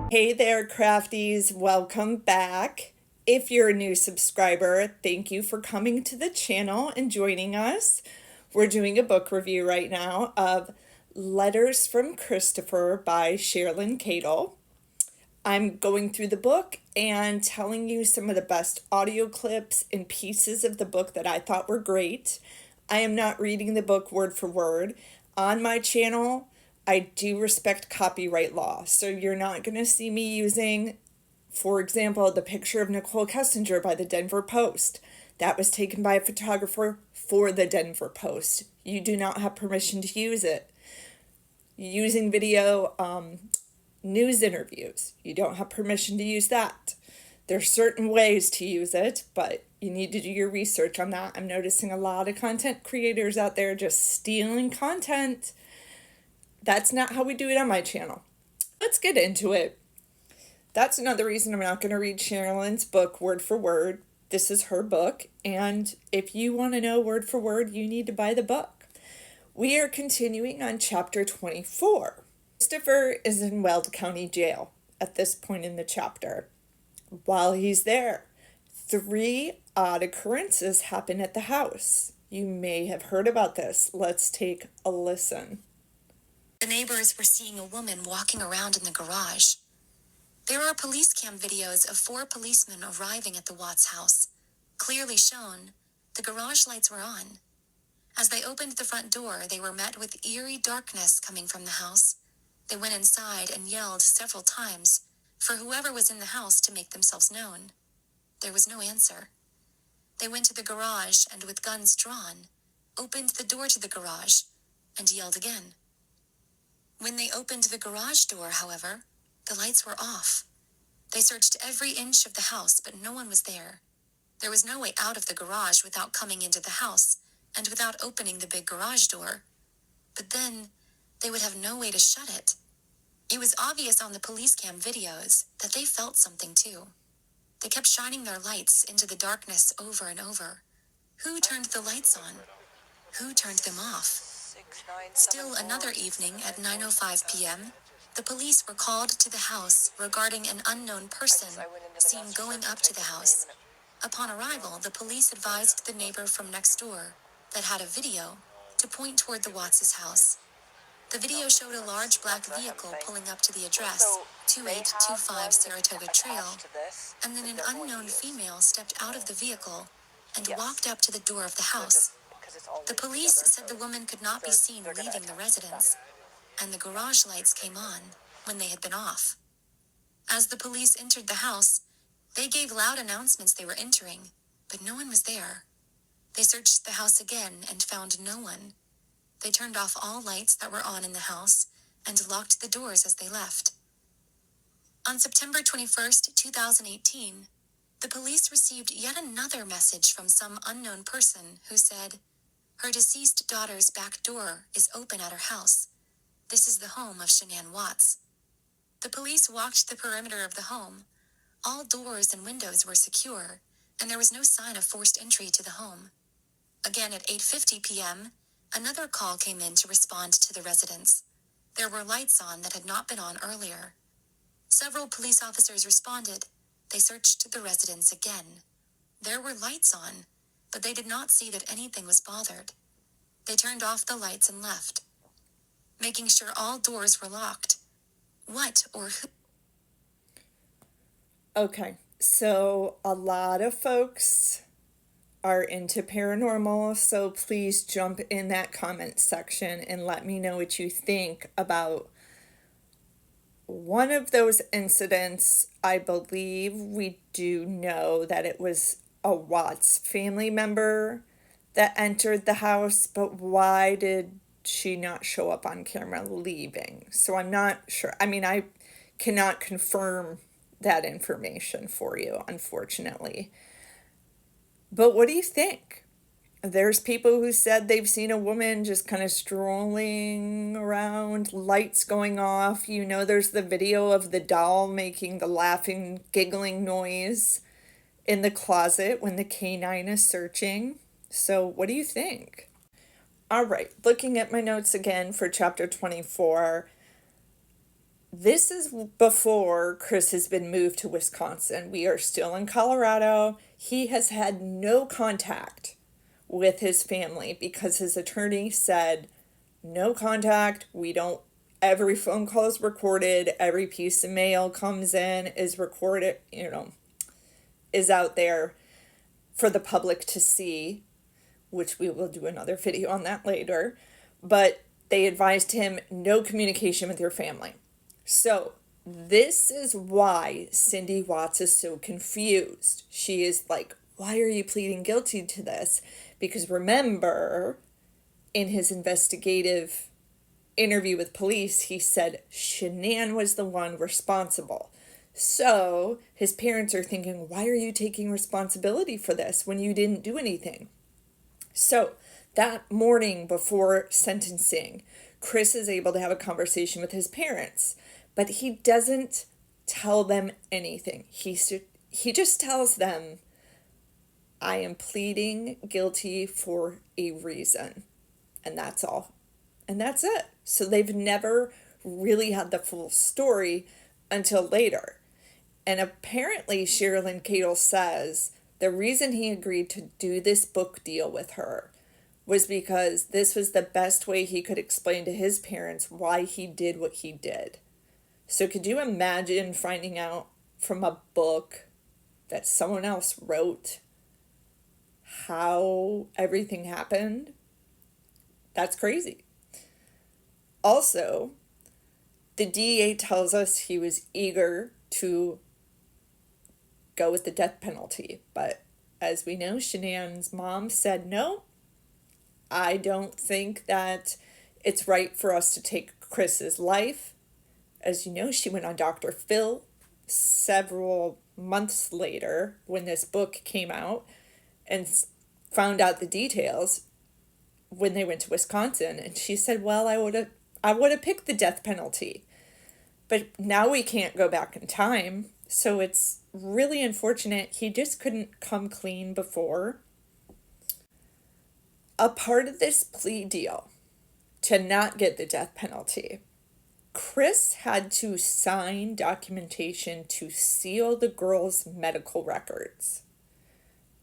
Hey there, crafties. Welcome back. If you're a new subscriber, thank you for coming to the channel and joining us. We're doing a book review right now of Letters from Christopher by Cherlyn Cadle. I'm going through the book and telling you some of the best audio clips and pieces of the book that I thought were great. I am not reading the book word for word. On my channel, I do respect copyright law, so you're not going to see me using, for example, the picture of Nichole Kessinger by the Denver Post. That was taken by a photographer for the Denver Post. You do not have permission to use it. Using video news interviews, you don't have permission to use that. There's certain ways to use it, but you need to do your research on that. I'm noticing a lot of content creators out there just stealing content. That's not how we do it on my channel. Let's get into it. That's another reason I'm not going to read Cherlyn's book word for word. This is her book, and if you want to know word for word, you need to buy the book. We are continuing on chapter 24. Christopher is in Weld County Jail at this point in the chapter. While he's there, 3 odd occurrences happen at the house. You may have heard about this. Let's take a listen. The neighbors were seeing a woman walking around in the garage. There are police cam videos of 4 policemen arriving at the Watts house. Clearly shown, the garage lights were on. As they opened the front door, they were met with eerie darkness coming from the house. They went inside and yelled several times for whoever was in the house to make themselves known. There was no answer. They went to the garage and, with guns drawn, opened the door to the garage and yelled again. When they opened the garage door, however, the lights were off. They searched every inch of the house, but no one was there. There was no way out of the garage without coming into the house and without opening the big garage door. But then, they would have no way to shut it. It was obvious on the police cam videos that they felt something too. They kept shining their lights into the darkness over and over. Who turned the lights on? Who turned them off? Still another evening at 9:05 p.m., the police were called to the house regarding an unknown person seen going up to the house. Upon arrival, the police advised the neighbor from next door that had a video to point toward the Watts' house. The video showed a large black vehicle pulling up to the address, 2825 Saratoga Trail, and then an unknown female stepped out of the vehicle and walked up to the door of the house. The police said the woman could not be seen leaving the residence, and the garage lights came on when they had been off. As the police entered the house, they gave loud announcements they were entering, but no one was there. They searched the house again and found no one. They turned off all lights that were on in the house and locked the doors as they left. On September 21st, 2018, the police received yet another message from some unknown person who said, "Her deceased daughter's back door is open at her house. This is the home of Shanann Watts." The police walked the perimeter of the home. All doors and windows were secure, and there was no sign of forced entry to the home. Again at 8:50 p.m., another call came in to respond to the residence. There were lights on that had not been on earlier. Several police officers responded. They searched the residence again. There were lights on, but they did not see that anything was bothered. They turned off the lights and left, making sure all doors were locked. What or who? Okay, so a lot of folks are into paranormal, so please jump in that comment section and let me know what you think about one of those incidents. I believe we do know that it was a Watts family member that entered the house, but why did she not show up on camera leaving? So I'm not sure. I mean, I cannot confirm that information for you, unfortunately. But what do you think? There's people who said they've seen a woman just kind of strolling around, lights going off. You know, there's the video of the doll making the laughing, giggling noise in the closet when the canine is searching. So what do you think? All right, looking at my notes again for chapter 24, This is before Chris has been moved to Wisconsin. We are still in Colorado. He has had no contact with his family because his attorney said, no contact. We don't, every phone call is recorded. Every piece of mail comes in is recorded, is out there for the public to see, which we will do another video on that later. But they advised him no communication with your family. So this is why Cindy Watts is so confused. She is like, why are you pleading guilty to this? Because remember, in his investigative interview with police, he said Shanann was the one responsible. So his parents are thinking, why are you taking responsibility for this when you didn't do anything? So that morning before sentencing, Chris is able to have a conversation with his parents, but he doesn't tell them anything. He just tells them, I am pleading guilty for a reason. And that's all. And that's it. So they've never really had the full story until later. And apparently Cherlyn Cadle says the reason he agreed to do this book deal with her was because this was the best way he could explain to his parents why he did what he did. So could you imagine finding out from a book that someone else wrote how everything happened? That's crazy. Also, the DA tells us he was eager to go with the death penalty. But as we know, Shanann's mom said, no, I don't think that it's right for us to take Chris's life. As you know, she went on Dr. Phil several months later when this book came out and found out the details when they went to Wisconsin. And she said, well, I would have picked the death penalty. But now we can't go back in time. So it's really unfortunate. He just couldn't come clean before. A part of this plea deal to not get the death penalty, Chris had to sign documentation to seal the girls' medical records.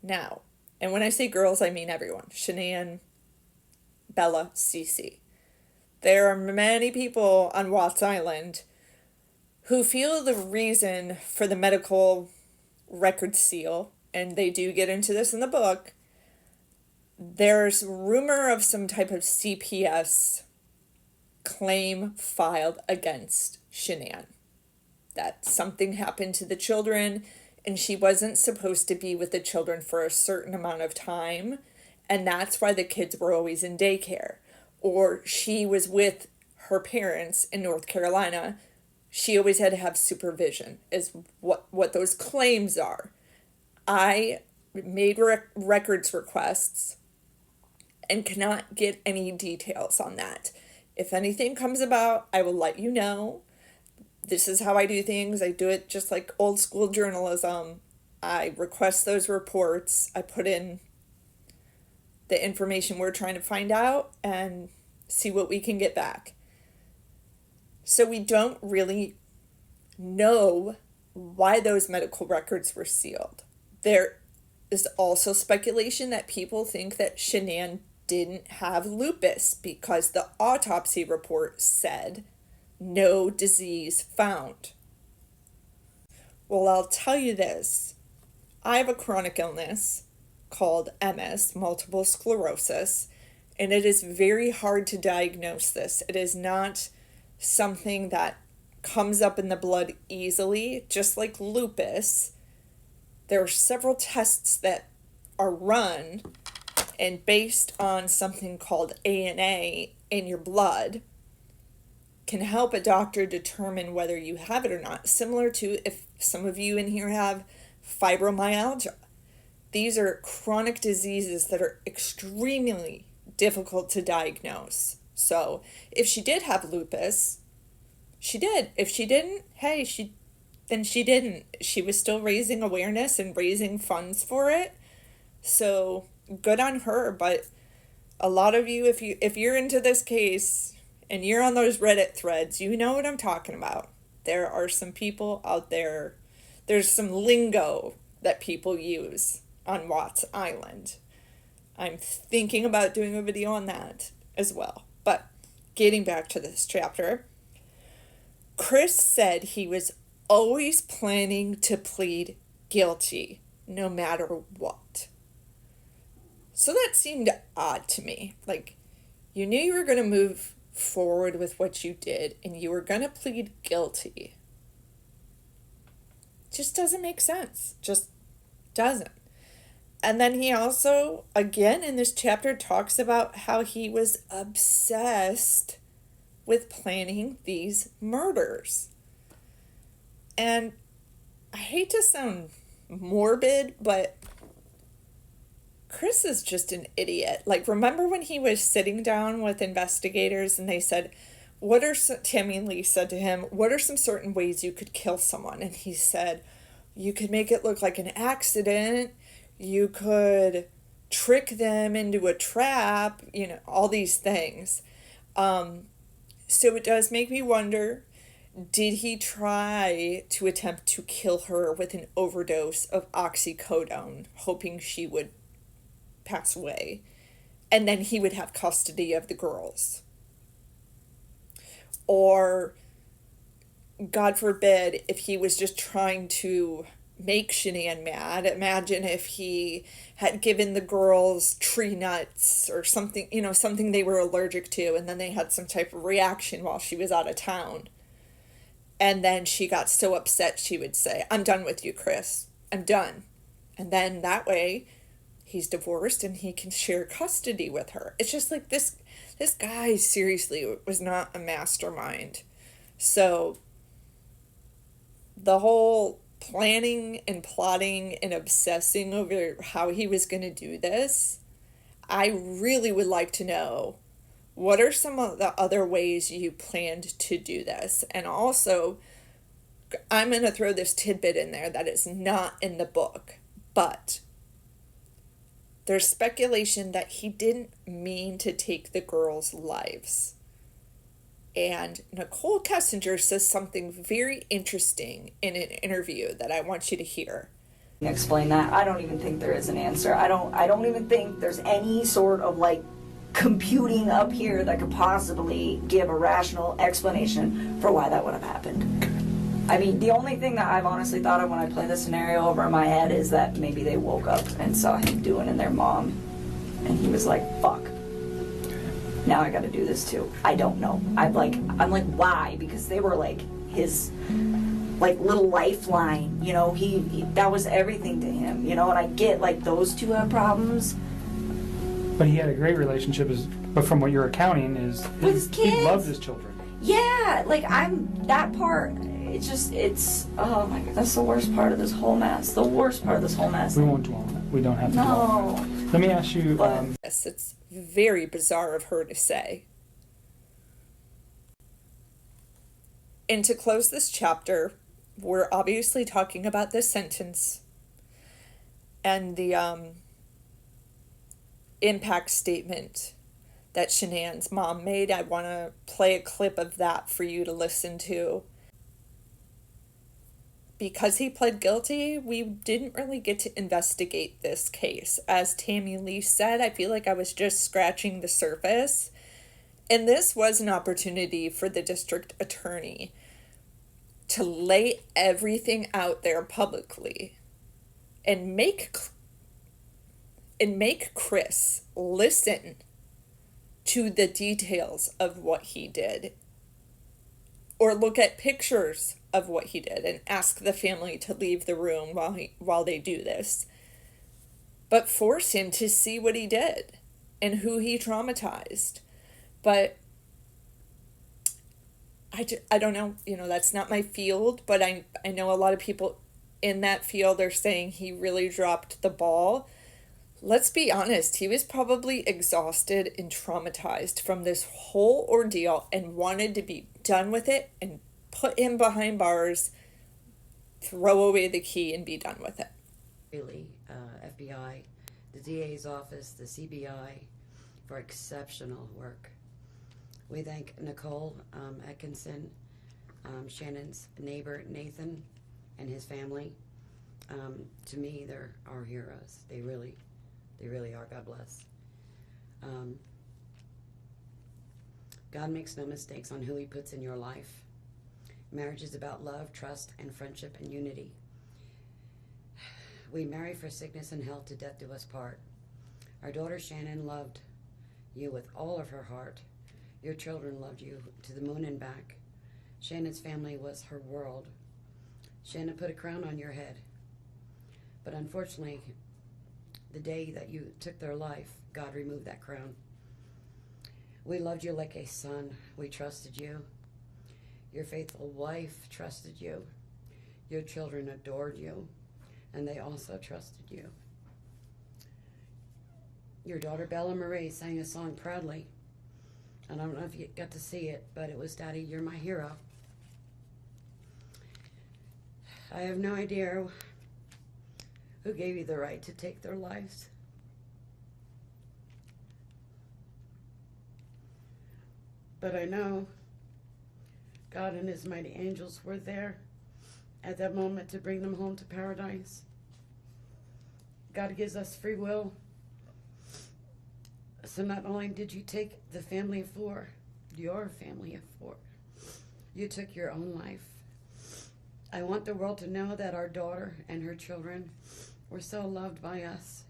Now, and when I say girls, I mean everyone. Shanann, Bella, Cece. There are many people on Watts Island who feel the reason for the medical record seal, and they do get into this in the book, there's rumor of some type of CPS claim filed against Shanann. That something happened to the children and she wasn't supposed to be with the children for a certain amount of time, and that's why the kids were always in daycare. Or she was with her parents in North Carolina. She always had to have supervision, is what those claims are. I made records requests and cannot get any details on that. If anything comes about, I will let you know. This is how I do things. I do it just like old school journalism. I request those reports. I put in the information we're trying to find out and see what we can get back. So we don't really know why those medical records were sealed. There is also speculation that people think that Shanann didn't have lupus because the autopsy report said no disease found. Well, I'll tell you this. I have a chronic illness called MS, multiple sclerosis, and it is very hard to diagnose this. It is not something that comes up in the blood easily, just like lupus. There are several tests that are run, and based on something called ANA in your blood, can help a doctor determine whether you have it or not. Similar to if some of you in here have fibromyalgia. These are chronic diseases that are extremely difficult to diagnose. So if she did have lupus, she did. If she didn't, hey, then she didn't. She was still raising awareness and raising funds for it. So good on her. But a lot of you, if you're into this case and you're on those Reddit threads, you know what I'm talking about. there are some people out there, there's some lingo that people use on Watts Island. I'm thinking about doing a video on that as well. But getting back to this chapter, Chris said he was always planning to plead guilty no matter what. So that seemed odd to me. Like, you knew you were going to move forward with what you did and you were going to plead guilty. Just doesn't make sense. Just doesn't. And then he also, again in this chapter, talks about how he was obsessed with planning these murders. And I hate to sound morbid, but Chris is just an idiot. Like, remember when he was sitting down with investigators and they said, Tammy and Lee said to him, what are some certain ways you could kill someone? And he said, you could make it look like an accident. You could trick them into a trap, all these things. So it does make me wonder, did he try to attempt to kill her with an overdose of oxycodone, hoping she would pass away, and then he would have custody of the girls? Or, God forbid, if he was just trying to make Shanann mad. Imagine if he had given the girls tree nuts or something, something they were allergic to, and then they had some type of reaction while she was out of town. And then she got so upset she would say, I'm done with you, Chris. I'm done. And then that way he's divorced and he can share custody with her. It's just like this guy seriously was not a mastermind. So the whole planning and plotting and obsessing over how he was going to do this, I really would like to know, what are some of the other ways you planned to do this? And also, I'm going to throw this tidbit in there that is not in the book, but there's speculation that he didn't mean to take the girls' lives. And Nichole Kessinger says something very interesting in an interview that I want you to hear. Explain that. I don't even think there is an answer. I don't even think there's any sort of computing up here that could possibly give a rational explanation for why that would have happened. I mean, the only thing that I've honestly thought of when I play the scenario over in my head is that maybe they woke up and saw him doing it in their mom, and he was like, fuck. Now I gotta do this too. I don't know. I'm like, why? Because they were his little lifeline, he that was everything to him, and I get those two have problems. But he had a great relationship, but from what you're accounting is with his kids. He loved his children. Yeah, that part, it's oh my god, that's the worst part of this whole mess. The worst part of this whole mess. We won't dwell on it. We don't have to dwell on it. Let me ask you... Yes, it's very bizarre of her to say. And to close this chapter, we're obviously talking about this sentence and the impact statement that Shanann's mom made. I want to play a clip of that for you to listen to. Because he pled guilty, we didn't really get to investigate this case. As Tammy Lee said, I feel like I was just scratching the surface. And this was an opportunity for the district attorney to lay everything out there publicly and make Chris listen to the details of what he did, or look at pictures of what he did and ask the family to leave the room while they do this, but force him to see what he did and who he traumatized. But I don't know, that's not my field, but I know a lot of people in that field are saying he really dropped the ball. Let's be honest, he was probably exhausted and traumatized from this whole ordeal and wanted to be done with it and put him behind bars, throw away the key, and be done with it. Really, FBI, the DA's office, the CBI, for exceptional work. We thank Nichole Kessinger Shannon's neighbor, Nathan, and his family. To me, they're our heroes. They really are. God bless. God makes no mistakes on who he puts in your life. Marriage is about love, trust, and friendship and unity. We marry for sickness and health, to death do us part. Our daughter Shannon loved you with all of her heart. Your children loved you to the moon and back. Shannon's family was her world. Shannon put a crown on your head. But unfortunately, the day that you took their life, God removed that crown. We loved you like a son. We trusted you. Your faithful wife trusted you. Your children adored you, and they also trusted you. Your daughter Bella Marie sang a song proudly. I don't know if you got to see it, but it was, Daddy, you're my hero. I have no idea who gave you the right to take their lives. But I know God and his mighty angels were there at that moment to bring them home to paradise. God gives us free will. So not only did you take the family of four, your family of four, you took your own life. I want the world to know that our daughter and her children were so loved by us.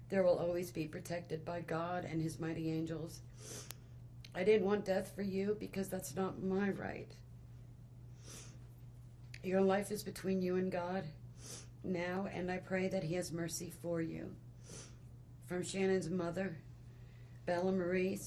There will always be protected by God and his mighty angels. I didn't want death for you because that's not my right. Your life is between you and God now, and I pray that he has mercy for you. From Shannon's mother, Bella Marie.